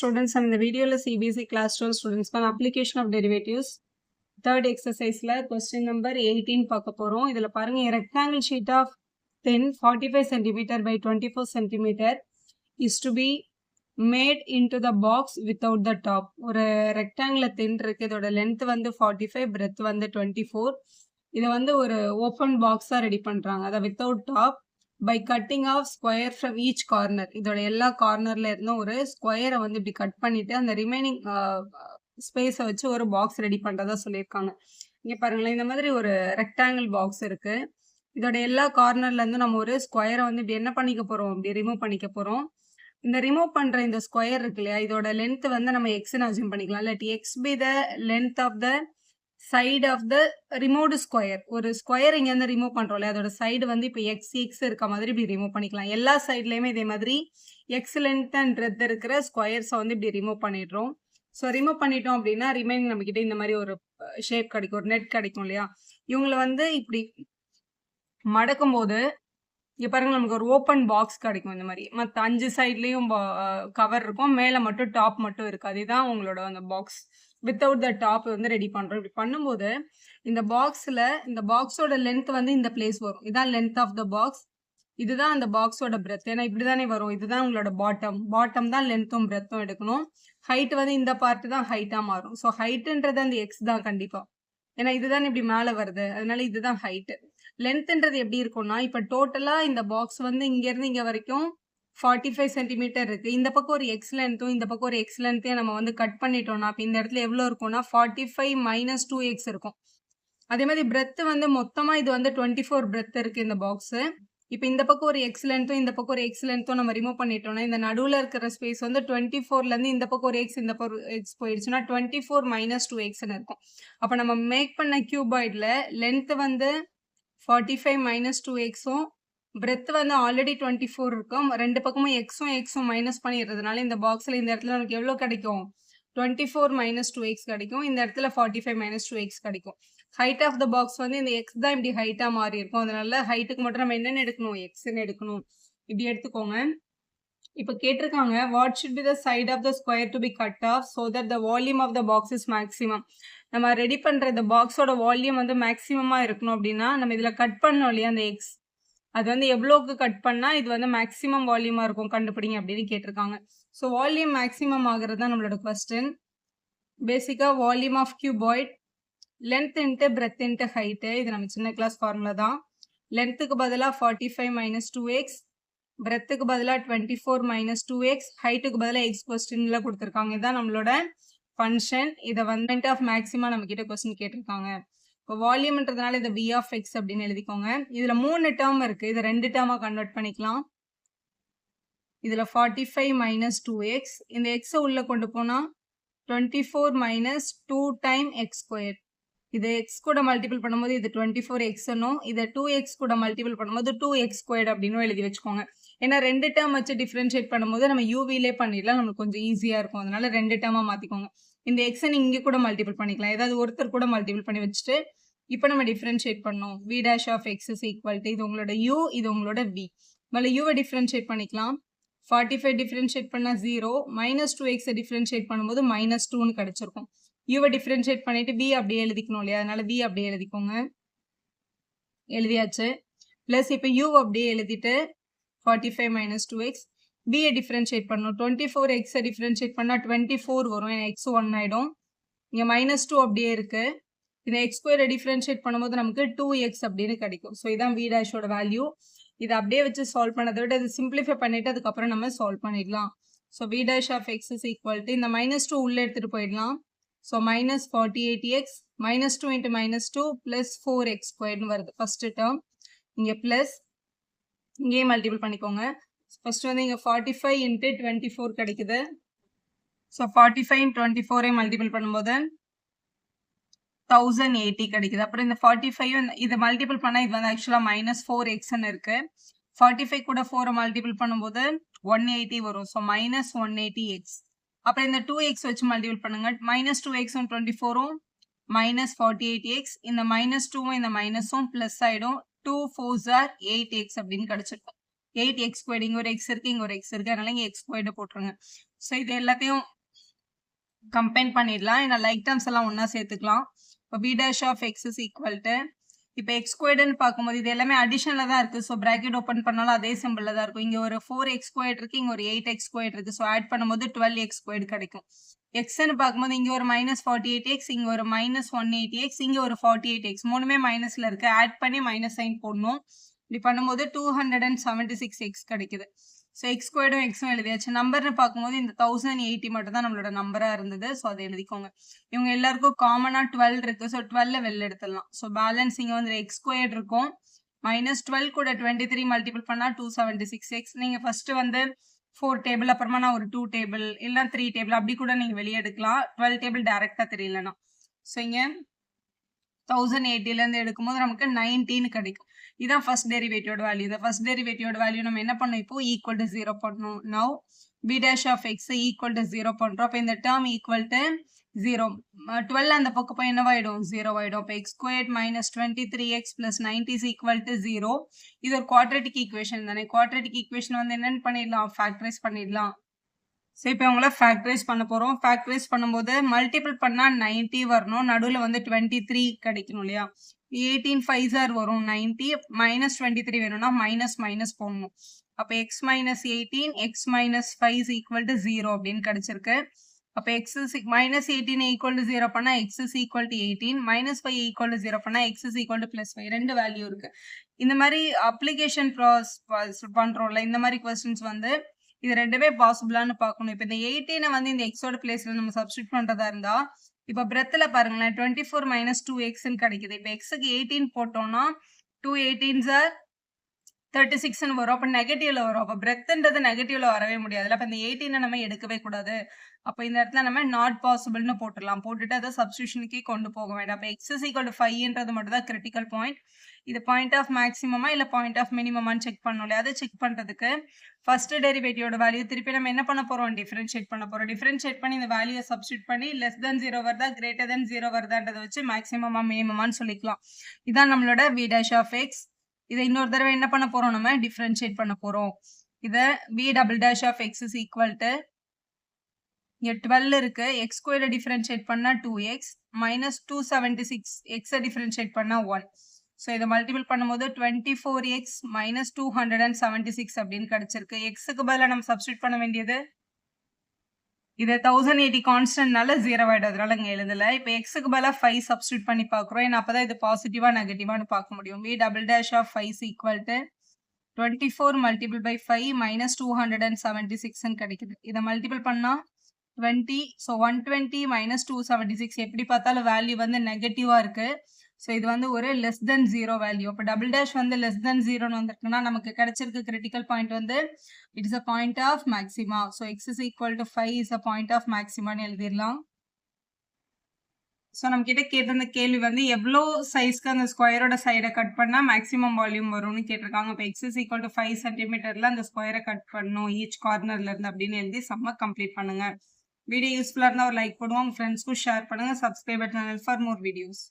students, I'm in the video CBSE class 12 students on application of derivatives. Third exercise question number 18 பார்க்க போறோம். இதுல பாருங்க a rectangle sheet of 45 cm by 24 cm is to be made into the box without the top. ஒரு rectangle thin இருக்கு. இதோட length வந்து 45, breadth வந்து 24. இத வந்து ஒரு open box ரெடி பண்றாங்க. அத without top. by cutting off square from each corner. இதோட எல்லா கார்னர்ல இருந்தும் ஒரு ஸ்கொயரை வந்து இப்படி கட் பண்ணிட்டு அந்த ரிமைனிங் ஸ்பேஸை வச்சு ஒரு பாக்ஸ் ரெடி பண்றதா சொல்லியிருக்காங்க. இங்க பாருங்களேன், இந்த மாதிரி ஒரு ரெக்டாங்கிள் பாக்ஸ் இருக்கு. இதோட எல்லா கார்னர்ல இருந்து நம்ம ஒரு ஸ்கொயரை வந்து இப்படி என்ன பண்ணிக்க போறோம், இப்படி ரிமூவ் பண்ணிக்க போறோம். இந்த ரிமூவ் பண்ற இந்த ஸ்கொயர் இருக்கு இல்லையா, இதோட லென்த் வந்து நம்ம எக்ஸ்ன்னு அசியூம் பண்ணிக்கலாம். இல்லாட்டி x be the length of the side of the removed square. ஒரு ஸ்கொயர் இங்க இருந்து ரிமூவ் பண்றோம் இல்லையா, அதோட சைடு வந்து இப்போ எக்ஸ் இருக்க மாதிரி இப்படி ரிமூவ் பண்ணிக்கலாம். எல்லா சைட்லயுமே இதே மாதிரி எக்ஸ் லென்த் அண்ட் பிரெத் இருக்கிற ஸ்கொயர்ஸை வந்து இப்படி ரிமூவ் பண்ணிடுறோம். ஸோ ரிமூவ் பண்ணிட்டோம் அப்படின்னா ரிமைனிங் நம்ம கிட்ட இந்த மாதிரி ஒரு ஷேப் கிடைக்கும், ஒரு நெட் கிடைக்கும் இல்லையா. இவங்களை வந்து இப்படி மடக்கும் போது இங்க பாருங்க, நமக்கு ஒரு ஓப்பன் பாக்ஸ் கிடைக்கும். இந்த மாதிரி மற்ற 5 சைட்லயும் கவர் இருக்கும், மேல மட்டும் டாப் மட்டும் இருக்கு. அதுதான் உங்களோட அந்த பாக்ஸ் வித்தவுட் த டாப் வந்து ரெடி பண்றோம். இப்படி பண்ணும்போது இந்த பாக்ஸ்ல இந்த பாக்ஸோட லென்த் வந்து இந்த பிளேஸ் வரும். இதான் லென்த் ஆஃப் த பாக்ஸ், இதுதான் அந்த பாக்ஸோட பிரெத். ஏன்னா இப்படிதானே வரும், இதுதான் உங்களோட பாட்டம் தான் லென்த்தும் பிரெத்தும் எடுக்கணும். ஹைட் வந்து இந்த பார்ட் தான் ஹைட்டா மாறும். ஸோ ஹைட்ன்றது அந்த எக்ஸ் தான் கண்டிப்பா, ஏன்னா இதுதான் இப்படி மேல வருது, அதனால இதுதான் ஹைட். லென்த்ன்றது எப்படி இருக்கும்னா, இப்ப டோட்டலா இந்த பாக்ஸ் வந்து இங்க இருந்து இங்க வரைக்கும் 45 சென்டிமீட்டர் இருக்கு. இந்த பக்கம் ஒரு எக்ஸ் லென்த்தும் இந்த பக்கம் ஒரு எக்ஸ் லென்த்தையும் நம்ம வந்து கட் பண்ணிட்டோம்னா அப்ப இந்த இடத்துல எவ்வளவு இருக்கும்னா 45 மைனஸ் 2x இருக்கும். அதே மாதிரி பிரெத் வந்து மொத்தமா இது வந்து 24 பிரெத் இருக்கு இந்த பாக்ஸ். இப்ப இந்த பக்கம் ஒரு எக்ஸ் லென்த்தும் இந்த பக்கம் ஒரு எக்ஸ் லென்த்தும் நம்ம ரிமூவ் பண்ணிட்டோம்னா இந்த நடுவுல இருக்கிற ஸ்பேஸ் வந்து 24ல இருந்து இந்த பக்கம் ஒரு எக்ஸ் இந்த பக்கம் ஒரு எக்ஸ் போயிடுச்சுன்னா 24 மைனஸ் 2xன்னு இருக்கும். அப்ப நம்ம மேக் பண்ண கியூபாய்ட்ல லென்த் வந்து 45 மைனஸ் 2xும் பிரெத் வந்து ஆல்ரெடி 24 இருக்கும். ரெண்டு பக்கமும் எக்ஸும் மைனஸ் பண்ணிடுறதுனால இந்த பாக்ஸ்ல இந்த இடத்துல நமக்கு எவ்வளவு கிடைக்கும், 24 மைனஸ் 2x கிடைக்கும். இந்த இடத்துல 45 மைனஸ் 2x கிடைக்கும். ஹைட் ஆஃப் த பாக்ஸ் வந்து இந்த எக்ஸ் தான் இப்படி ஹைட்டா மாறி இருக்கும். அதனால ஹைட்டுக்கு மட்டும் நம்ம என்னன்னு எடுக்கணும், எக்ஸ்ன்னு எடுக்கணும். இப்படி எடுத்துக்கோங்க. இப்ப கேட்டிருக்காங்க, what should be the side of the square to be cut off so that the volume of the box is maximum. நம்ம ரெடி பண்ற இந்த பாக்ஸோட வால்யூம் வந்து மேக்ஸிமமா இருக்கணும் அப்படின்னா நம்ம இதுல கட் பண்ணோம் இல்லையா அந்த எக்ஸ், அது வந்து எவ்வளோக்கு கட் பண்ணா இது வந்து மேக்ஸிமம் வால்யூமா இருக்கும் கண்டுபிடிங்க அப்படின்னு கேட்டிருக்காங்க. ஸோ வால்யூம் மேக்ஸிமம் ஆகிறது தான் நம்மளோட கொஸ்டின். பேசிக்கா volume of cuboid length into breadth into height, இது நம்ம சின்ன கிளாஸ் ஃபார்முலா தான். லென்த்துக்கு பதிலாக 45 மைனஸ் 2x, பிரெத்துக்கு பதிலாக 24 மைனஸ் 2x, ஹைட்டுக்கு பதிலாக எக்ஸ் கொஸ்டின்ல கொடுத்துருக்காங்க. இதுதான் நம்மளோட ஃபங்க்ஷன். இதை வந்து ஆஃப் மேக்ஸிமா நம்ம கிட்ட கொஸ்டின் கேட்டிருக்காங்க. இப்போ வால்யூம்ன்றதுனால இதை v ஆஃப் எக்ஸ் அப்படின்னு எழுதிக்கோங்க. இதுல 3 டேர்ம் இருக்கு, இதை 2 டேர்மா கன்வெர்ட் பண்ணிக்கலாம். இதுல 45 மைனஸ் 2x, இந்த எக்ஸை உள்ள கொண்டு போனா 24 மைனஸ் 2 டைம் எக்ஸ் ஸ்கொயர். இது எக்ஸ் கூட மல்டிபிள் பண்ணும்போது இது 24 எக்ஸ்னும், இதை 2x கூட மல்டிபிள் பண்ணும்போது 2x ஸ்கொயர் அப்படின்னு எழுதி வச்சுக்கோங்க. ஏன்னா 2 டேர்ம் வச்சு டிஃபரன்ஷியேட் பண்ணும்போது நம்ம யூவிலே பண்ணிடலாம், நமக்கு கொஞ்சம் ஈஸியா இருக்கும். அதனால 2 டேர்மா மாத்திக்கோங்க. இந்த எக்ஸை நீங்க இங்க கூட மல்டிபிள் பண்ணிக்கலாம், ஏதாவது ஒருத்தர் கூட மல்டிபிள் பண்ணி வச்சுட்டு இப்போ நம்ம டிஃபரன்ஷியேட் பண்ணோம். v dash of x is equal to, இது உங்களோட u, இது உங்களோட v. மேல u வை டிஃபரன்ஷியேட் பண்ணிக்கலாம். 45 டிஃபரன்ஷியேட் பண்ணா 0, மைனஸ் 2x டிஃபரன்ஷியேட் பண்ணும்போது மைனஸ் 2ன்னு கிடைச்சிருக்கும். u வை டிஃபரன்ஷியேட் பண்ணிட்டு v அப்படியே எழுதிக்கணும் இல்லையா, அதனால v அப்படியே எழுதிக்கோங்க. எழுதியாச்சு. பிளஸ் இப்போ u அப்படியே எழுதிட்டு 45 மைனஸ் 2x, v ஐ டிஃபரன்ஷியேட் பண்ணணும். 24x டிஃபரன்ஷியேட் பண்ணா 24 வரும், ஏன்னா x 1 ஆயிடும். இங்க மைனஸ் 2 அப்படியே இருக்கு. இந்த எக்ஸ் ஸ்கொயரை டிஃபரன்ஷியேட் பண்ணும்போது நமக்கு 2x அப்படின்னு கிடைக்கும். ஸோ இதான் v டேஷோட வேல்யூ. இதை அப்படியே வச்சு சால்வ் பண்ணதை விட இது சிம்பிளிஃபை பண்ணிட்டு அதுக்கப்புறம் நம்ம சால்வ் பண்ணிடலாம். So v dash of x is equal to, இந்த மைனஸ் 2 உள்ள எடுத்துட்டு போயிடலாம். So minus 48x minus 2 into minus 2 plus 4x ஸ்கொயர்னு வருது ஃபர்ஸ்ட் டேர்ம். இங்கே பிளஸ் இங்கேயே மல்டிபிள் பண்ணிக்கோங்க. ஃபர்ஸ்ட் வந்து இங்கே 45 இன்ட்டு 24 கிடைக்குது. ஸோ 45 24 மல்டிபிள் பண்ணும்போது 1080 கிடைக்குது. அப்புறம் இந்த 45 இதை மல்டிபிள் பண்ணா இது வந்து ஆக்சுவலா மைனஸ் 4xன்னு இருக்கு. 45 கூட 4 மல்டிபிள் பண்ணும்போது 180 வரும். So minus 180x. அப்புறம் இந்த 2x வச்சு மல்டிபிள் பண்ணுங்க. மைனஸ் 2xும் 24ம் மைனஸ் 48x, இந்த மைனஸ் 2ம் இந்த மைனஸும் பிளஸ் ஆயிடும். 2 4s are 8x அப்படின்னு கிடைச்சிருக்கும். 8x ஸ்கொயர், இங்க ஒரு x இருக்கு, இங்க ஒரு x இருக்கு, அதனால இங்க x ஸ்கொயர்டு போட்டுருங்க. ஸோ இது எல்லாத்தையும் கம்பைன் பண்ணிடலாம். ஏன்னா லைக் டேர்ம்ஸ் எல்லாம் ஒண்ணா சேர்த்துக்கலாம். இப்போ b dash of x is equal to இப்போ x ஸ்கொயர்டுன்னு பார்க்கும்போது இது எல்லாமே அடிஷன்ல தான் இருக்கு. ஸோ பிராக்கெட் ஓப்பன் பண்ணாலும் அதே சிம்பிள்ல தான் இருக்கும். இங்க ஒரு 4x ஸ்கொயர்ட் இருக்கு, இங்க ஒரு 8x ஸ்கொயர்ட் இருக்கு. ஸோ ஆட் பண்ணும்போது 12x ஸ்கொயர்ட் கிடைக்கும். எக்ஸ்ன்னு பார்க்கும்போது இங்க ஒரு -48x, இங்க ஒரு -180x, இங்க ஒரு 48x, மூணுமே மைனஸ்ல இருக்கு. ஆட் பண்ணி மைனஸ் சைன் போடணும். இப்படி பண்ணும்போது 276x கிடைக்குது. ஸோ எக்ஸ் ஸ்கொயர்டும் எக்ஸும் எழுதியாச்சு. நம்பர்னு பார்க்கும்போது இந்த 1080 மட்டும் தான் நம்மளோட நம்பரா இருந்தது. ஸோ அதை எழுதிக்கோங்க. இவங்க எல்லாருக்கும் காமனா 12 இருக்கு. ஸோ 12 வெளில எடுத்துடலாம். ஸோ பேலன்ஸ் இங்க வந்து எக்ஸ் ஸ்கொயர்ட் இருக்கும். -12 கூட 23 மல்டிபிள் பண்ணா 276x. நீங்க ஃபர்ஸ்ட் வந்து 4 டேபிள், அப்புறமா நான் ஒரு 2 டேபிள் இல்ல 3 டேபிள் அப்படி கூட நீங்க வெளியே எடுக்கலாம். 12 டேபிள் டைரக்டா தெரியலனா. ஸோ இங்க 1080ல இருந்து எடுக்கும்போது நமக்கு 19 கிடைக்கும். இதான் ஃபர்ஸ்ட் டெரிவேட்டிவோட வேல்யூ. இந்த ஃபர்ஸ்ட் டெரிவேட்டிவோட வேல்யூ நம்ம என்ன பண்ணோம், இப்போ ஈக்குவல் டு 0 பண்ணணும். Now b dash of x equal to 0 பண்றோம். அப்ப இந்த டேர்ம் ஈக்குவல் டு 0. 12 அந்த பக்கம் போய் என்னவாயிடும், 0 ஆயிடும். அப்ப x squared minus 23x plus 90 is equal to 0. இது ஒரு குவாட்ரேட்டிக் ஈக்குவேஷன் தானே. குவாட்ரேட்டிக் ஈக்குவேஷன் வந்து என்னன்னு பண்ணிடலாம், ஃபேக்டரைஸ் பண்ணிடலாம். ஸோ இப்போ அவங்கள ஃபேக்டரைஸ் பண்ண போகிறோம். ஃபேக்டரைஸ் பண்ணும்போது மல்டிபிள் பண்ணால் 90 வரணும். நடுவில் வந்து 23 கிடைக்கணும் இல்லையா. 18 5s வரும் 90. -23 வேணும்னா மைனஸ் போடணும். அப்போ x minus 18 x minus 5 is equal to 0 அப்படின்னு கிடைச்சிருக்கு. அப்போ x -18 ஈக்குவல் டு 0 பண்ணால் x is equal to 18, -5 equal to 0 பண்ணால் x இஸ் ஈக்குவல் டு +5. ரெண்டு வேல்யூ இருக்கு. இந்த மாதிரி அப்ளிகேஷன் பண்றோம்ல, இந்த மாதிரி கொஸ்டின்ஸ் வந்து இது ரெண்டுமே பாசிபிளான்னு பார்க்கணும். இப்போ இந்த 18 வந்து இந்த எக்ஸோட பிளேஸ்ல நம்ம சப்ஸ்டியூட் பண்றதா இருந்தா, இப்போ பிரெத்ல பாருங்களேன் 24 - 2x கிடைக்குது. இப்போ எக்ஸுக்கு 18 போட்டோம்னா 2 18s are 36 வரும். அப்ப நெகட்டிவ்ல வரும். அப்ப பிரெத்ன்றது நெகட்டிவ்ல வரவே முடியாது. அப்ப இந்த 18 நம்ம எடுக்கவே கூடாது. அப்ப இந்த இடத்துல நம்ம நாட் பாசிபிள்னு போட்டுடலாம். போட்டுட்டு அதை சப்ஸ்டியூஷனுக்கே கொண்டு போக வேண்டாம். அப்ப x is equal to 5ன்றது மட்டும் தான் கிரிட்டிக்கல் பாயிண்ட். இது பாயிண்ட் ஆஃப் மேக்ஸிமமா இல்ல பாயிண்ட் ஆஃப் மினிமமான்னு செக் பண்ணணும். அதை செக் பண்றதுக்கு ஃபர்ஸ்ட் டெரிவேட்டிவோட வேல்யூ திருப்பி நம்ம என்ன பண்ண போறோம், டிஃபரன்ஷியேட் பண்ண போறோம். டிஃபரன்ஷியேட் பண்ணி இந்த வேல்யூவை சப்ஸ்டியூட் பண்ணி லெஸ் தென் 0 வருதா கிரேட்டர் தென் 0 வருதான்றதை வச்சு மேக்ஸிமமா மினிமமான்னு சொல்லிக்கலாம். இதான் நம்மளோட v dash of x. இதை இன்னொரு தடவை என்ன பண்ண போறோம், நம்ம டிஃபரன்ஷியேட் பண்ண போறோம். இத v double dash of x is equal to இங்க 12 இருக்கு. x ஸ்கொயரை டிஃபரன்ஷியேட் பண்ணா 2x minus 276 x டிஃபரன்ஷியேட் பண்ணா 1. ஸோ இதை மல்டிபிள் பண்ணும்போது 24x minus 276 அப்படின்னு கிடைச்சிருக்கு. எக்ஸுக்கு பதிலாக நம்ம சப்ஸ்டியூட் பண்ண வேண்டியது இது 1080 கான்ஸ்டன்ட்னால 0 ஆயிடுறதுனால இங்க எழுதல. இப்போ எக்ஸுக்கு பதிலாக 5 சப்ஸ்டியூட் பண்ணி பார்க்குறோம். ஏன்னா அப்பதான் இது பாசிட்டிவா நெகட்டிவான்னு பார்க்க முடியும். v double dash of 5 is equal to 24 multiplied by 5 minus 276 கிடைக்குது. இதை மல்டிபிள் பண்ணா 20. ஸோ 120 minus 276 எப்படி பார்த்தாலும் வேல்யூ வந்து நெகட்டிவா இருக்கு. ஸோ இது வந்து ஒரு லெஸ் தென் 0 வேல்யூ. அப்போ டபுள் டேஷ் வந்து லெஸ் தென் 0ன்னு வந்துருக்குன்னா நமக்கு கிடைச்சிருக்கு கிரிட்டிக்கல் பாயிண்ட் வந்து it is a point of maxima. So x is equal to 5 is a point of மேக்ஸிமான்னு எழுதிடலாம். ஸோ நம்ம கிட்ட கேட்டிருந்த கேள்வி வந்து எவ்வளோ சைஸ்க்கு அந்த ஸ்கொயரோட சைடை கட் பண்ணா மேக்ஸிமம் வால்யூம் வரும்னு கேட்டிருக்காங்க. இப்போ எக்ஸ் இஸ் ஈக்குவல் டு 5 சென்டிமீட்டர்ல அந்த ஸ்கொயரை கட் பண்ணணும் ஈச் கார்னர்ல இருந்து அப்படின்னு எழுதி சம்ம கம்ப்ளீட் பண்ணுங்க. வீடியோ யூஸ்ஃபுல்லாக இருந்தால் ஒரு லைக் போடுவோம். உங்கள் ஃப்ரெண்ட்ஸ்க்கும் ஷேர் பண்ணுங்கள். Subscribe channel for more videos.